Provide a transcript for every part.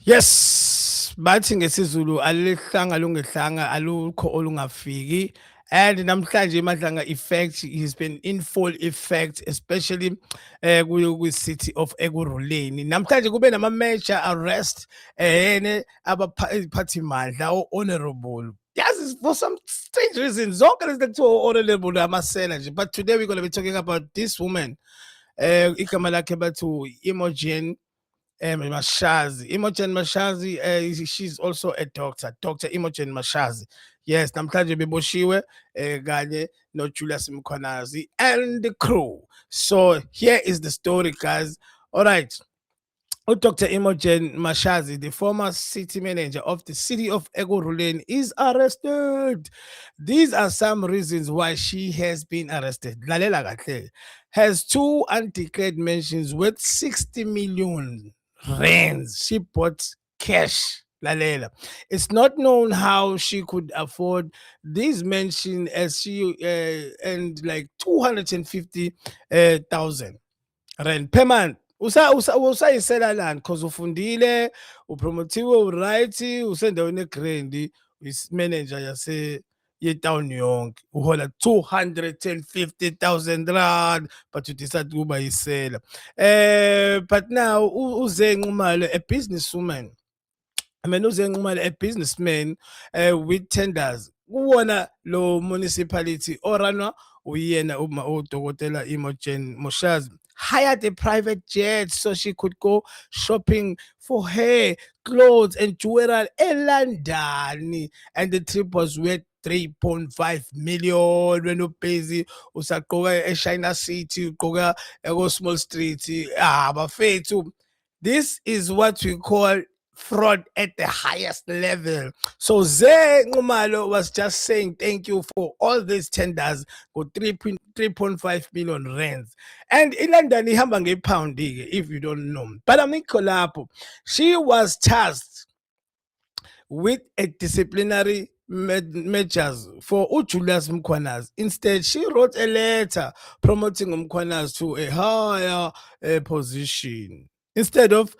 Yes, bathi ngesizulu alihlanga lungehlanga alukho olungafiki. And namhlanje Madlanga effect has been in full effect, especially kwi-city of Ekurhuleni. Namhlanje kube nama-major arrest abaphathimandla o-honorable. Yes, for some strange reason. Zonke lezi kuthiwa honorable amasela nje. But today we're going to be talking about this woman. Igama lakhe bathi Imogen Mashazi. Imogen Mashazi, she's also a doctor, Dr. Imogen Mashazi. Yes, namhlanje beboshiwe kanye no Julius Mkhwanazi and the crew. So here is the story, guys. All right. Dr. Imogen Mashazi, the former city manager of the city of Ekurhuleni, is arrested. These are some reasons why she has been arrested. Lalela kahle. Has two undeclared mentions worth 60 million rands. She bought cash. Lalela. It's not known how she could afford these mentions as she earned like 250,000 rand per month. Usayisela lani cause ufundile, upromotiwe uright, usendaweni egrandi, uyimanager yetown yonke, uhola 250,000 rand, but you decide ukuba yisela. But now uZenqumalo, a businesswoman, I mean, uZenqumalo, a businessman with tenders. Kuwona lo municipality oranwa uyena udokotela Imogen Moshazi hired a private jet so she could go shopping for hair, clothes, and jewelry in London. And the trip was worth 3.5 million. When you busy, usaqoka eChina City, uqoka Small Street. Bafethu. This is what we call fraud at the highest level. So Nqumalo was just saying thank you for all these tenders for 3.5 million rands. And in London, ihamba ngepound if you don't know. But amikho lapho, she was tasked with a disciplinary measures for Julius Mkhwanazi. Instead, she wrote a letter promoting Mkhwanazi to a higher position. Instead of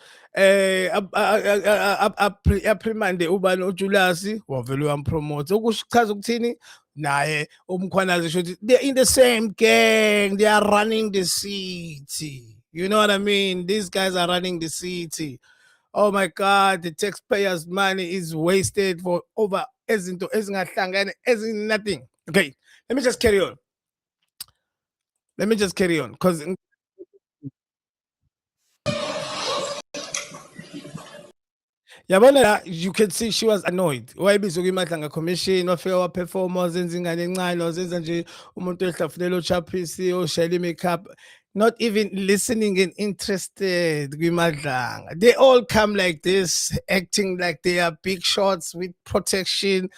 aprimande ubani uJulius wavele wampromote ukuchaza ukuthini naye uMkhwanazi shothi they're in the same gang, they are running the city. You know what I mean? These guys are running the city. Oh my God, the taxpayers' money is wasted for over ezinto ezingahlangene nothing. Okay, let me just carry on. Let me just carry on because yabona you can see she was annoyed. Wayebizwa kwimadlanga commission wafika waperforma wazenza ingane encane wazenza nje umuntu ehlafunela ochaphisi oshayela makeup, not even listening and interested kwimadlanga. They all come like this acting like they are big shots with protection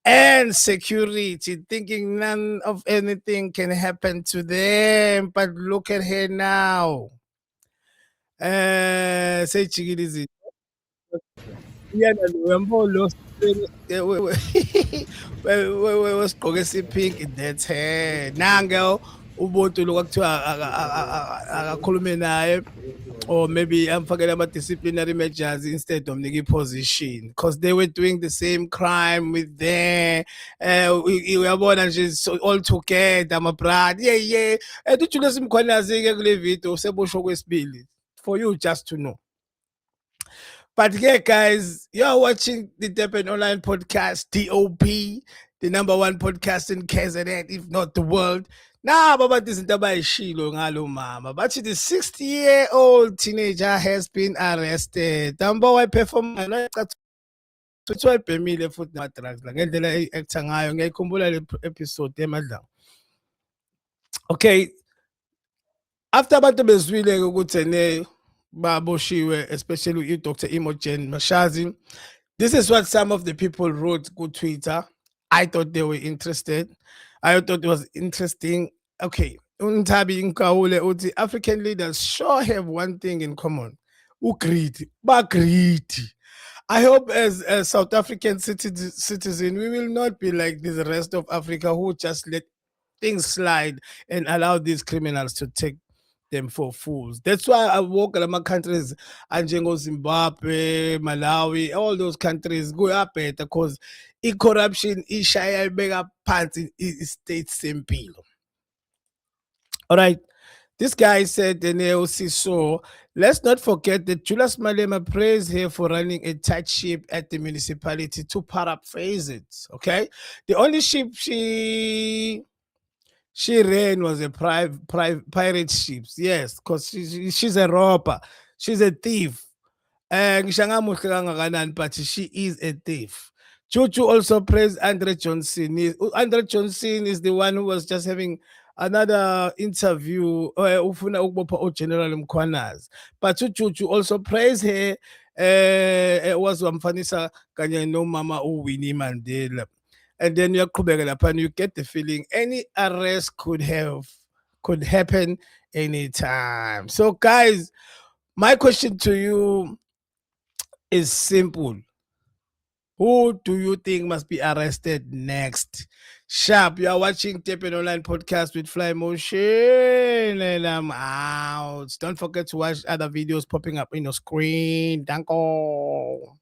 and security, thinking none of anything can happen to them. But look at her now. Say Chigirizi. Yeah, uyambona wesigqoke esipink, that's her. Nange umuntu lo kwakuthiwa akakhulume naye, or maybe amfakele ama-disciplinary measures instead of mnika position because they were doing the same crime with them. Uyabona nje so all together my brad, yeah. uJulius Mkhwanazi-ke kule video useboshwe okwesibili for you just to know. But yeah, guys, you're watching the Depend Online Podcast, DOP, the number one podcast in KZN, if not the world. Nah, baba izinto abayishilo ngalo mama. But the 60-year-old teenager has been arrested. Dambo wayiperforma futhi wayibhemile futhi nama-drugs la ngendlela act-a ngayo. Ngiyayikhumbula le episode emadlanga. Okay, after abantu bezwile ukuthi baboshiwe, especially Dr. Imogen Mashazi, this is what some of the people wrote on Twitter. I thought they were interested. I thought it was interesting. Okay, Untabi Nkawule uthi African leaders sure have one thing in common. Greedy. I hope as a South African citizen, we will not be like the rest of Africa who just let things slide and allow these criminals to take them for fools. That's why I walk in my countries, Anjengo, Zimbabwe, Malawi, all those countries go up better because corruption is shy bigger pants in state simple. All right. This guy said the NLC, so let's not forget that Julius Malema praised her for running a tight ship at the municipality, to paraphrase it. Okay. The only ship she ran was a pirate ship. Yes, because she's a robber. She's a thief. Ngisho angamuhle kangakanani, but she is a thief. Chuchu also praised Andre Johnson. Andre Johnson is the one who was just having another interview ufuna ukubopha uGeneral Mkhwanazi. But uChuchu also praised her was wamfanisa kanye nomama uWinnie Mandela. And then uyaqhubeka lapha and you get the feeling any arrest could happen anytime. So guys, my question to you is simple. Who do you think must be arrested next? Sharp, you are watching Taping Online Podcast with Fly Motion, and I'm out. Don't forget to watch other videos popping up in your screen. Danko.